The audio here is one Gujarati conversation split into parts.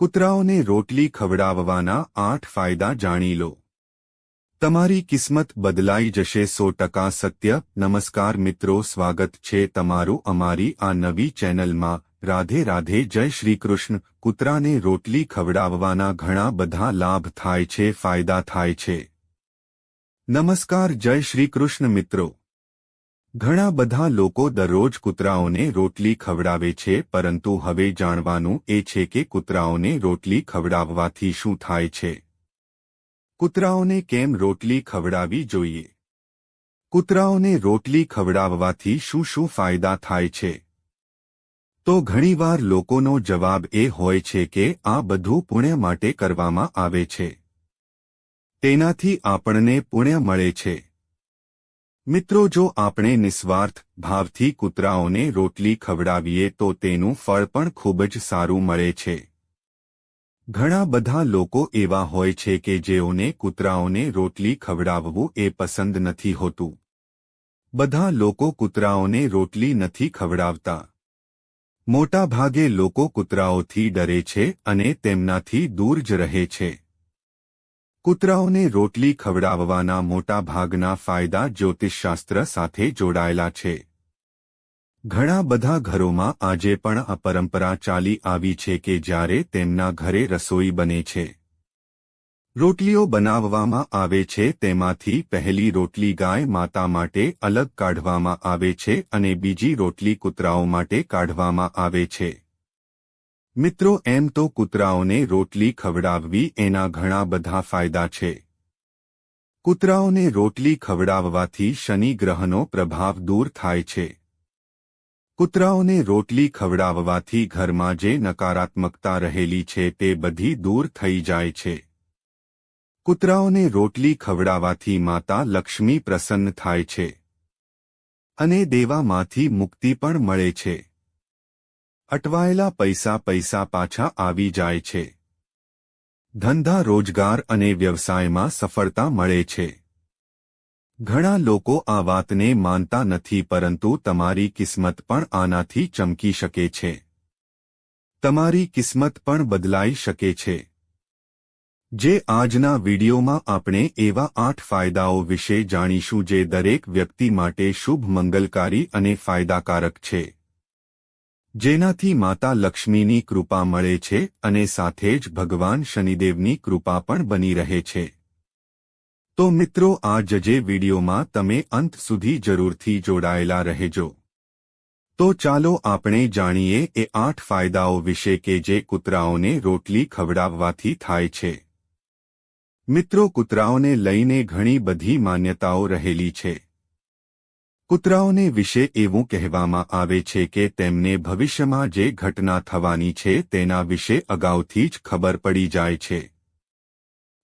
કૂતરાઓને રોટલી ખવડાવવાના 8 ફાયદા જાણી લો. તમારી કિસ્મત બદલાઈ જશે 100% સત્ય. નમસ્કાર મિત્રો, સ્વાગત છે તમારું અમારી આ નવી ચેનલમાં. રાધે રાધે, જય શ્રી કૃષ્ણ. કૂતરાને રોટલી ખવડાવવાના ઘણા બધા લાભ થાય છે, ફાયદા થાય છે. નમસ્કાર, જય શ્રી કૃષ્ણ મિત્રો. ઘણા બધા લોકો દરરોજ કૂતરાઓને રોટલી ખવડાવે છે, પરંતુ હવે જાણવાનું એ છે કે કૂતરાઓને રોટલી ખવડાવવાથી શું થાય છે. કૂતરાઓને કેમ રોટલી ખવડાવવી જોઈએ? કૂતરાઓને રોટલી ખવડાવવાથી શું શું ફાયદા થાય છે? તો ઘણીવાર લોકોનો જવાબ એ હોય છે કે આ બધું પુણ્ય માટે કરવામાં આવે છે. તેનાથી આપણને પુણ્ય મળે છે. મિત્રો, જો આપણે નિસ્વાર્થ ભાવથી કૂતરાઓને રોટલી ખવડાવીએ તો તેનું ફળ પણ ખૂબ જ સારું મળે છે. ઘણા બધા લોકો એવા હોય છે કે જેઓને કૂતરાઓને રોટલી ખવડાવવું એ પસંદ નથી હોતું. બધા લોકો કૂતરાઓને રોટલી નથી ખવડાવતા. મોટા ભાગે લોકો કૂતરાઓથી ડરે છે અને તેમનાથી દૂર જ રહે છે. કૂતરાઓને રોટલી ખવડાવવાના મોટા ભાગના ફાયદા જ્યોતિષશાસ્ત્ર સાથે જોડાયેલા છે. ઘણા બધા ઘરોમાં આજે પણ આ પરંપરા ચાલી આવી છે કે જ્યારે તેમના ઘરે રસોઈ બને છે, રોટલીઓ બનાવવામાં આવે છે, તેમાંથી પહેલી રોટલી ગાય માતા માટે અલગ કાઢવામાં આવે છે અને બીજી રોટલી કૂતરાઓ માટે કાઢવામાં આવે છે. મિત્રો, એમ તો કૂતરાઓને રોટલી ખવડાવવી એના ઘણા બધા ફાયદા છે. કૂતરાઓને રોટલી ખવડાવવાથી શનિ ગ્રહનો પ્રભાવ દૂર થાય છે. કૂતરાઓને રોટલી ખવડાવવાથી ઘરમાં જે નકારાત્મકતા રહેલી છે તે બધી દૂર થઈ જાય છે. કૂતરાઓને રોટલી ખવડાવવાથી માતા લક્ષ્મી પ્રસન્ન થાય છે અને દેવામાંથી મુક્તિ પણ મળે છે. અટવાયેલા પૈસા પાછા આવી જાય છે. ધંધા, રોજગાર અને વ્યવસાયમાં સફળતા મળે છે. ઘણા લોકો આ વાતને માનતા નથી, પરંતુ તમારી કિસ્મત પણ આનાથી ચમકી શકે છે. તમારી કિસ્મત પણ બદલાઈ શકે છે. જે આજના વિડીયોમાં આપણે એવા 8 ફાયદાઓ વિશે જાણીશું જે દરેક વ્યક્તિ માટે શુભ, મંગલકારી અને ફાયદાકારક છે, જેનાથી માતા લક્ષ્મીની કૃપા મળે છે અને સાથે જ ભગવાન શનિદેવની કૃપા પણ બની રહે છે. તો મિત્રો, આ જે વિડીયોમાં તમે અંત સુધી જરૂરથી જોડાયેલા રહેજો. તો ચાલો આપણે જાણીએ એ 8 ફાયદાઓ વિશે કે જે કૂતરાઓને રોટલી ખવડાવવાથી થાય છે. મિત્રો, કૂતરાઓને લઈને ઘણી બધી માન્યતાઓ રહેલી છે. કૂતરાઓને વિશે એવું કહેવામાં આવે છે કે તેમને ભવિષ્યમાં જે ઘટના થવાની છે તેના વિશે અગાઉથી જ ખબર પડી જાય છે.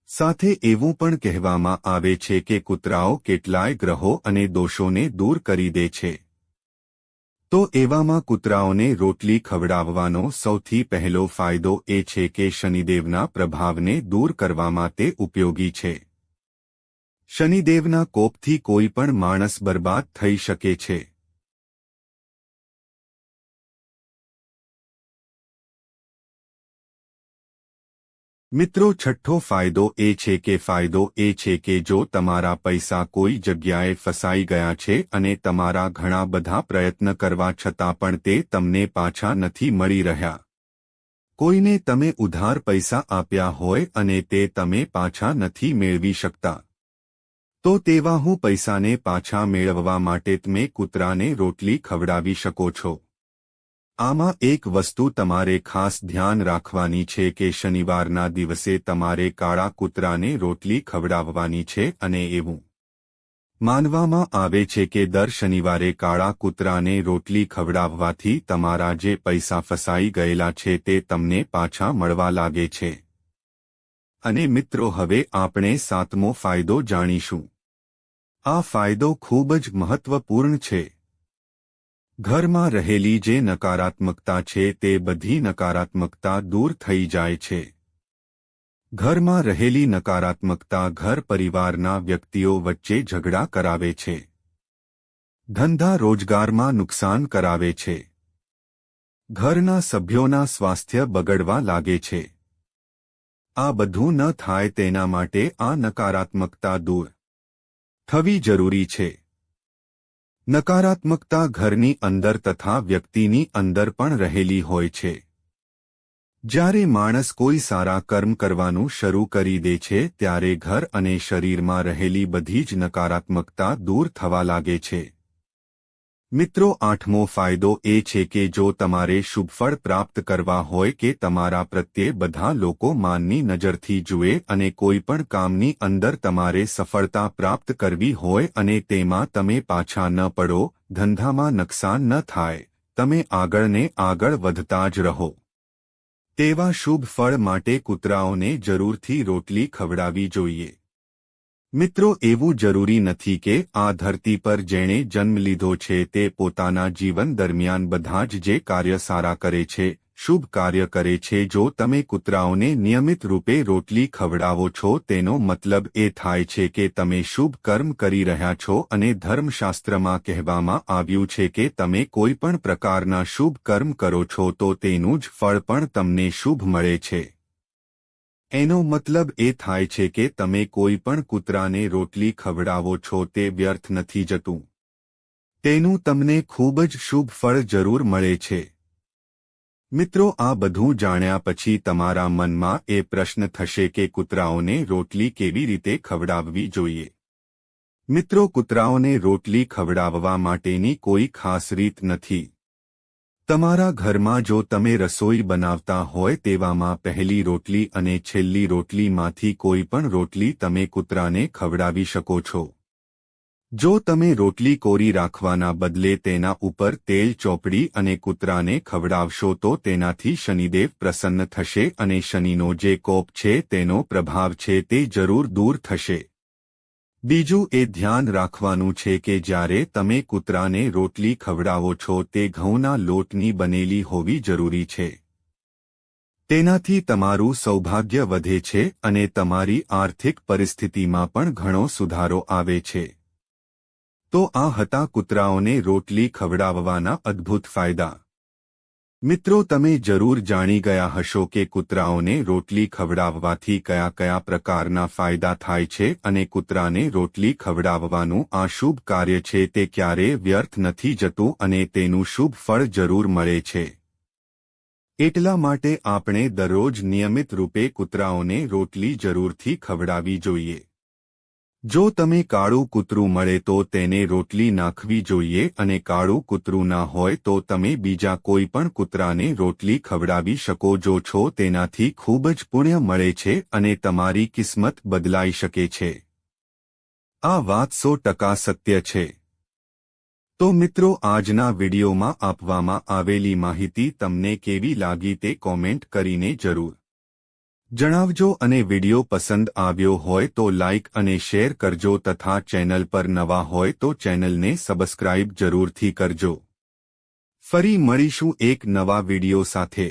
સાથે એવું પણ કહેવામાં આવે છે કે કૂતરાઓ કેટલાય ગ્રહો અને દોષોને દૂર કરી દે છે. તો એવામાં કૂતરાઓને રોટલી ખવડાવવાનો સૌથી પહેલો ફાયદો એ છે કે શનિદેવના પ્રભાવને દૂર કરવામાં તે ઉપયોગી છે. શનિદેવના કોપથી કોઈ પણ માણસ બરબાદ થઈ શકે છે. મિત્રો, છઠ્ઠો ફાયદો એ છે કે જો તમારા પૈસા કોઈ જગ્યાએ ફસાઈ ગયા છે અને તમારા ઘણા બધા પ્રયત્ન કરવા છતાં પણ તે તમને પાછા નથી મળી રહ્યા, કોઈને તમે ઉધાર પૈસા આપ્યા હોય અને તે તમે પાછા નથી મેળવી શકતા, તો તેવા પૈસાને પાછા મેળવવા માટે તમે કૂતરાને રોટલી ખવડાવી શકો છો. આમાં એક વસ્તુ તમારે ખાસ ધ્યાન રાખવાની છે કે શનિવારના દિવસે તમારે કાળા કૂતરાને રોટલી ખવડાવવાની છે અને એવું માનવામાં આવે છે કે દર શનિવારે કાળા કૂતરાને રોટલી ખવડાવવાથી તમારા જે પૈસા ફસાઈ ગયેલા છે તે તમને પાછા મળવા લાગે છે. અને મિત્રો, હવે આપણે 7મો ફાયદો જાણીશું. આ ફાયદો ખૂબ જ મહત્વપૂર્ણ છે. ઘરમાં રહેલી જે નકારાત્મકતા છે તે બધી નકારાત્મકતા દૂર થઈ જાય છે. ઘરમાં રહેલી નકારાત્મકતા ઘર પરિવારના વ્યક્તિઓ વચ્ચે ઝઘડા કરાવે છે, ધંધા રોજગારમાં નુકસાન કરાવે છે, ઘરના સભ્યોના સ્વાસ્થ્ય બગડવા લાગે છે. આ બધું ન થાય તેના માટે આ નકારાત્મકતા દૂર થવી જરૂરી છે. નકારાત્મકતા ઘરની અંદર તથા વ્યક્તિની અંદર પણ રહેલી હોય છે. જ્યારે માણસ કોઈ સારા કર્મ કરવાનું શરૂ કરી દે છે ત્યારે ઘર અને શરીરમાં રહેલી બધી જ નકારાત્મકતા દૂર થવા લાગે છે. મિત્રો, આઠમો ફાયદો એ છે કે જો તમારે શુભફળ પ્રાપ્ત કરવા હોય કે તમારા પ્રત્યે બધા લોકો માનની નજરથી જુએ અને કોઈ પણ કામની અંદર તમારે સફળતા પ્રાપ્ત કરવી હોય અને તેમાં તમે પાછા ન પડો, ધંધામાં નુકસાન ન થાય, તમે આગળ ને આગળ વધતા જ રહો, તેવા શુભ ફળ માટે કૂતરાઓને જરૂરથી રોટલી ખવડાવવી જોઈએ. મિત્રો, એવું જરૂરી નથી કે આ ધરતી પર જેણે જન્મ લીધો છે તે પોતાના જીવન દરમિયાન બધા જ જે કાર્ય સારા કરે છે, શુભ કાર્ય કરે છે. જો તમે કૂતરાઓને નિયમિત રૂપે રોટલી ખવડાવો છો તેનો મતલબ એ થાય છે કે તમે શુભ કર્મ કરી રહ્યા છો અને ધર્મશાસ્ત્રમાં કહેવામાં આવ્યું છે કે તમે કોઈ પણ પ્રકારના શુભ કર્મ કરો છો તો તેનું જ ફળ પણ તમને શુભ મળે છે. એનો મતલબ એ થાય છે કે તમે કોઈ પણ કૂતરાને રોટલી ખવડાવો છો તે વ્યર્થ નથી જતું. તેનું તમને ખૂબ જ શુભ ફળ જરૂર મળે છે. મિત્રો, આ બધું જાણ્યા પછી તમારા મનમાં એ પ્રશ્ન થશે કે કૂતરાઓને રોટલી કેવી રીતે ખવડાવવી જોઈએ. મિત્રો, કૂતરાઓને રોટલી ખવડાવવા માટેની કોઈ ખાસ રીત નથી. તમારા ઘરમાં જો તમે રસોઈ બનાવતા હોય તેવામાં પહેલી રોટલી અને છેલ્લી રોટલીમાંથી કોઈ પણ રોટલી તમે કૂતરાને ખવડાવી શકો છો. જો તમે રોટલી કોરી રાખવાના બદલે તેના ઉપર તેલ ચોપડી અને કૂતરાને ખવડાવશો તો તેનાથી શનિદેવ પ્રસન્ન થશે અને શનિનો જે કોપ છે તેનો પ્રભાવ છે તે જરૂર દૂર થશે. બીજું એ ધ્યાન રાખવાનું છે કે જ્યારે તમે કૂતરાને રોટલી ખવડાવો છો તે ઘઉંના લોટની બનેલી હોવી જરૂરી છે. તેનાથી તમારું સૌભાગ્ય વધે છે અને તમારી આર્થિક પરિસ્થિતિમાં પણ ઘણો સુધારો આવે છે. તો આ હતા કૂતરાઓને રોટલી ખવડાવવાના અદ્ભુત ફાયદા. મિત્રો, તમે જરૂર જાણી ગયા હશો કે કૂતરાઓને રોટલી ખવડાવવાથી કયા કયા પ્રકારના ફાયદા થાય છે અને કૂતરાને રોટલી ખવડાવવાનું આ શુભ કાર્ય છે તે ક્યારેય વ્યર્થ નથી જતું અને તેનું શુભ ફળ જરૂર મળે છે. એટલા માટે આપણે દરરોજ નિયમિત રૂપે કૂતરાઓને રોટલી જરૂરથી ખવડાવવી જોઈએ. જો તમે કાળું કૂતરું મળે તો તેને રોટલી નાખવી જોઈએ અને કાળું કૂતરું ના હોય તો તમે બીજા કોઈ પણ કૂતરાને રોટલી ખવડાવી શકો છો. તેનાથી ખૂબ જ પુણ્ય મળે છે અને તમારી કિસ્મત બદલાઈ શકે છે. આ વાત 100% સત્ય છે. તો મિત્રો, આજના વિડીયોમાં આપવામાં આવેલી માહિતી તમને કેવી લાગી તે કોમેન્ટ કરીને જરૂર જણાવજો અને વિડિયો પસંદ આવ્યો હોય તો લાઇક અને શેર કરજો તથા ચેનલ પર નવા હોય તો ચેનલને સબસ્ક્રાઇબ જરૂરથી કરજો. ફરી મળીશું એક નવા વિડિયો સાથે.